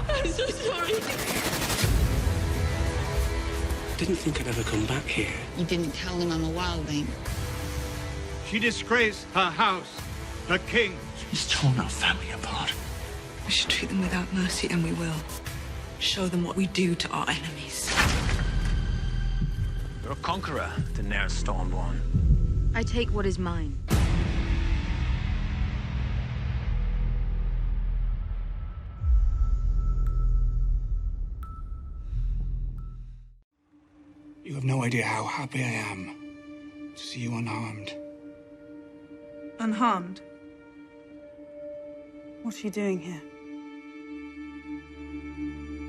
I'm so sorry. Didn't think I'd ever come back here. You didn't tell them I'm a wildling. She disgraced her house, the king. She's torn our family apart. We should treat them without mercy, and we will. Show them what we do to our enemies. You're a conqueror, Daenerys Stormborn. I take what is mine. You have no idea how happy I am to see you unharmed. Unharmed? What are you doing here?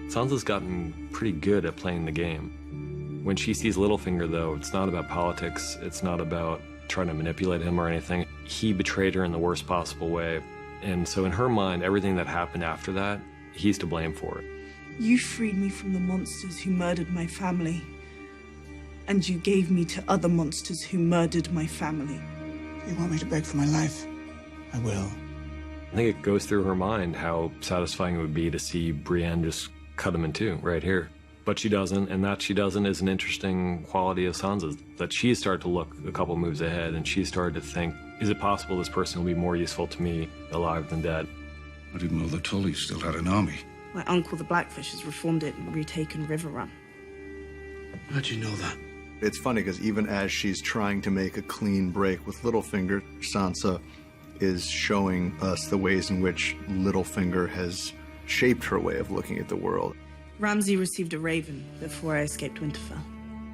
Sansa's gotten pretty good at playing the game. When she sees Littlefinger, though, it's not about politics. It's not about trying to manipulate him or anything. He betrayed her in the worst possible way. And so in her mind, everything that happened after that, he's to blame for it. You freed me from the monsters who murdered my family. And you gave me to other monsters who murdered my family. You want me to beg for my life? I will. I think it goes through her mind how satisfying it would be to see Brienne just cut him in two right here. But she doesn't, and that she doesn't is an interesting quality of Sansa's, that she's started to look a couple moves ahead, and she's started to think, is it possible this person will be more useful to me alive than dead? I didn't know the Tullys still had an army. My uncle, the Blackfish, has reformed it and retaken River Run. How'd you know that? It's funny because even as she's trying to make a clean break with Littlefinger, Sansa is showing us the ways in which Littlefinger has shaped her way of looking at the world. Ramsay received a raven before I escaped Winterfell.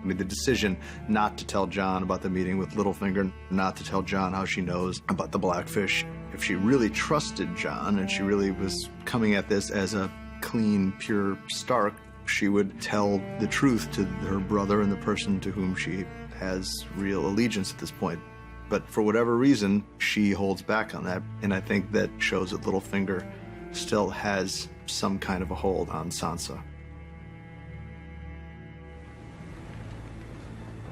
I mean, the decision not to tell Jon about the meeting with Littlefinger, not to tell Jon how she knows about the Blackfish. If she really trusted Jon and she really was coming at this as a clean, pure Stark, she would tell the truth to her brother and the person to whom she has real allegiance at this point. But for whatever reason, she holds back on that. And I think that shows that Littlefinger still has some kind of a hold on Sansa.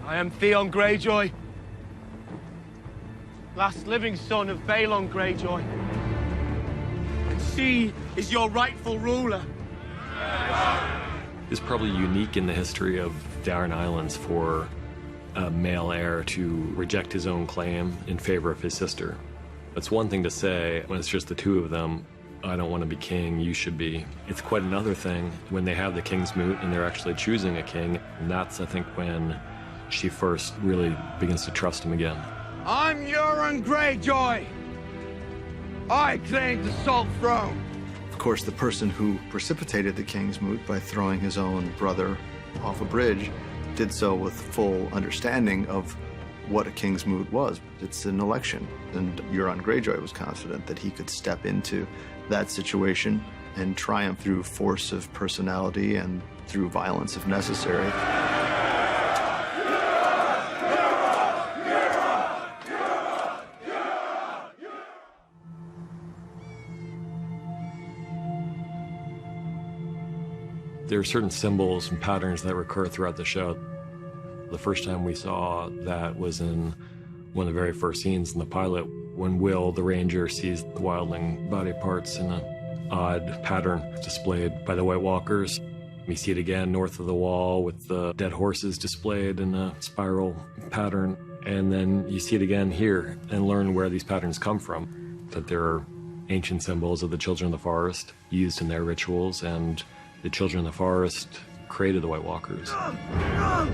I am Theon Greyjoy, last living son of Balon Greyjoy. And she is your rightful ruler. It's probably unique in the history of the Iron Islands for a male heir to reject his own claim in favor of his sister. It's one thing to say, when it's just the two of them, I don't want to be king, you should be. It's quite another thing when they have the King's Moot and they're actually choosing a king. And that's, I think, when she first really begins to trust him again. I'm Euron Greyjoy. I claim the Salt Throne. Of course, the person who precipitated the King's Moot by throwing his own brother off a bridge did so with full understanding of what a King's Moot was. It's an election, and Euron Greyjoy was confident that he could step into that situation and triumph through force of personality and through violence if necessary. There are certain symbols and patterns that recur throughout the show. The first time we saw that was in one of the very first scenes in the pilot, when Will, the ranger, sees the wildling body parts in an odd pattern displayed by the White Walkers. We see it again north of the wall with the dead horses displayed in a spiral pattern. And then you see it again here and learn where these patterns come from, that there are ancient symbols of the Children of the Forest used in their rituals, and the Children of the Forest created the White Walkers. The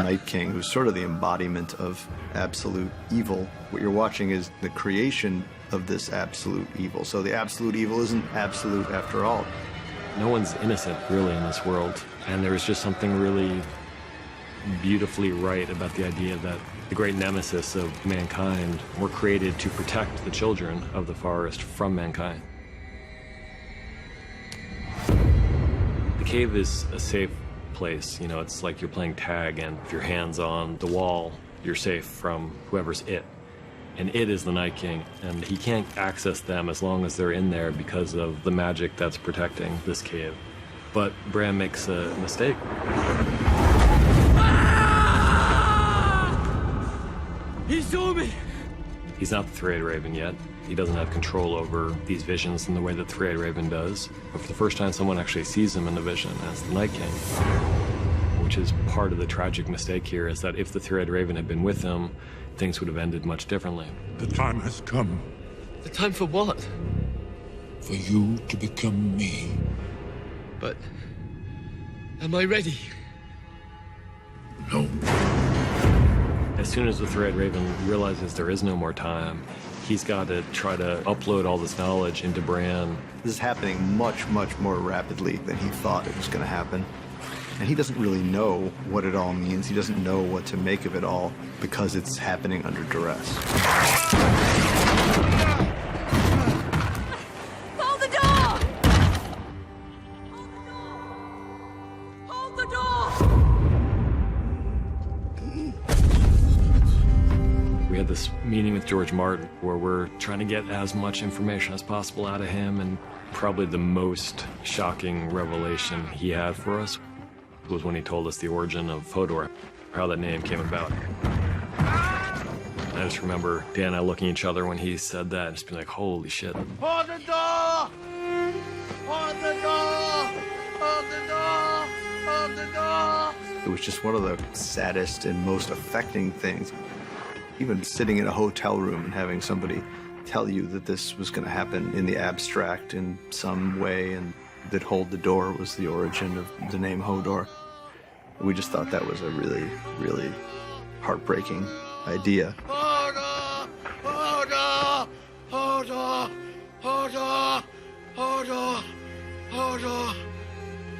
Night King, who's sort of the embodiment of absolute evil. What you're watching is the creation of this absolute evil. So the absolute evil isn't absolute after all. No one's innocent, really, in this world. And there was just something really beautifully right about the idea that the great nemesis of mankind were created to protect the children of the forest from mankind. The cave is a safe place. You know, it's like you're playing tag, and if your hand's on the wall, you're safe from whoever's it. And it is the Night King, and he can't access them as long as they're in there because of the magic that's protecting this cave. But Bran makes a mistake. He saw me. He's not the Three-Eyed Raven yet. He doesn't have control over these visions in the way that the Three-Eyed Raven does. But for the first time, someone actually sees him in the vision as the Night King, which is part of the tragic mistake here, is that if the Three-Eyed Raven had been with him, things would have ended much differently. The time has come The time for what? for you to become me. But am I ready? No. As soon as the Three-Eyed Raven realizes there is no more time, he's got to try to upload all this knowledge into Bran. This is happening much, much more rapidly than he thought it was going to happen. And he doesn't really know what it all means. He doesn't know what to make of it all because it's happening under duress. Hold the door! Hold the door! We had this meeting with George Martin where we're trying to get as much information as possible out of him, and probably the most shocking revelation he had for us was when he told us the origin of Hodor, how that name came about. I just remember Dan and I looking at each other when he said that and just being like, holy shit. Hold the door! Hold the door! Hold the door! Hold the door! It was just one of the saddest and most affecting things. Even sitting in a hotel room and having somebody tell you that this was going to happen in the abstract in some way, and that Hold the Door was the origin of the name Hodor. We just thought that was a really, really heartbreaking idea. Hodor! Hodor! Hodor! Hodor! Hodor! Hodor!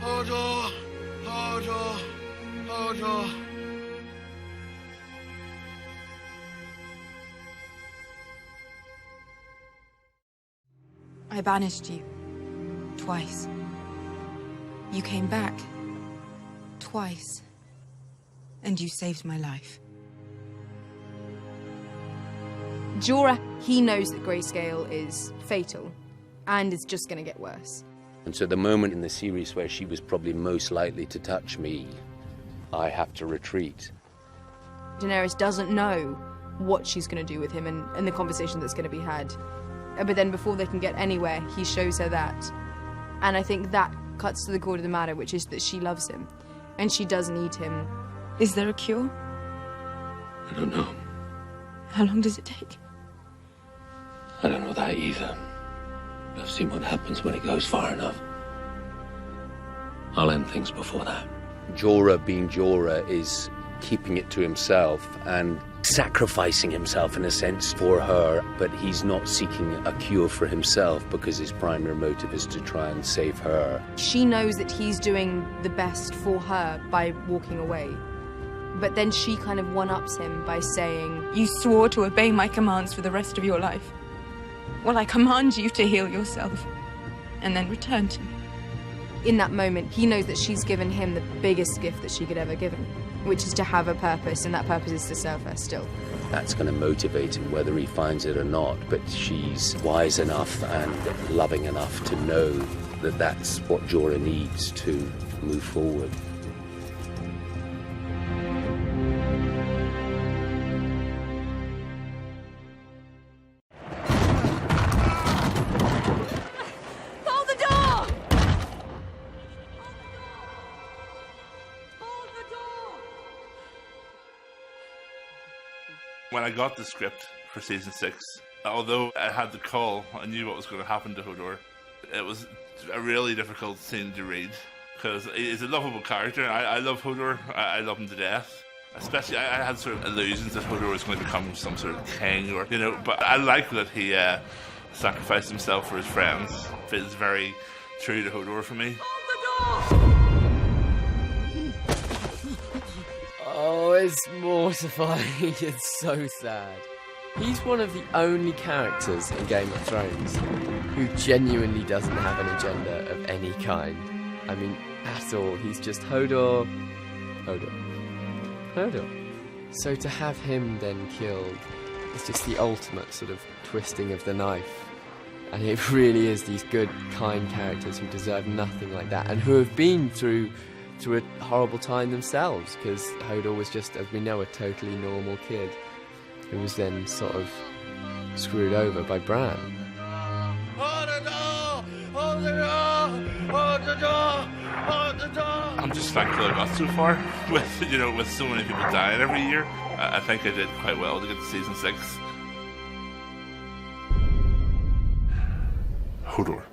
Hodor! Hodor! Hodor! I banished you. Twice. You came back. Twice. And you saved my life. Jorah, he knows that grayscale is fatal, and it's just going to get worse. And so the moment in the series where she was probably most likely to touch me, I have to retreat. Daenerys doesn't know what she's going to do with him and the conversation that's going to be had. But then before they can get anywhere, he shows her that. And I think that cuts to the core of the matter, which is that she loves him. And she does need him. Is there a cure? I don't know. How long does it take? I don't know that either. I've seen what happens when it goes far enough. I'll end things before that. Jorah being Jorah is keeping it to himself and sacrificing himself in a sense for her, but he's not seeking a cure for himself because his primary motive is to try and save her. She knows that he's doing the best for her by walking away. But then she kind of one-ups him by saying, You swore to obey my commands for the rest of your life. Well, I command you to heal yourself, and then return to me. in that moment, he knows that she's given him the biggest gift that she could ever give him, which is to have a purpose, and that purpose is to serve her still. That's going to motivate him whether he finds it or not, but she's wise enough and loving enough to know that that's what Jorah needs to move forward. When I got the script for season 6, although I had the call, I knew what was going to happen to Hodor. It was a really difficult scene to read because he's a lovable character. I love Hodor. I love him to death. Especially, I had sort of illusions that Hodor was going to become some sort of king, or But I like that he sacrificed himself for his friends. Feels very true to Hodor for me. Oh, it's mortifying. It's so sad. He's one of the only characters in Game of Thrones who genuinely doesn't have an agenda of any kind. I mean, at all. He's just Hodor. So to have him then killed is just the ultimate sort of twisting of the knife. And it really is these good, kind characters who deserve nothing like that, and who have been through a horrible time themselves, because Hodor was just, as we know, a totally normal kid who was then sort of screwed over by Bran. I'm just thankful I got so far with so many people dying every year. I think I did quite well to get to season 6. Hodor.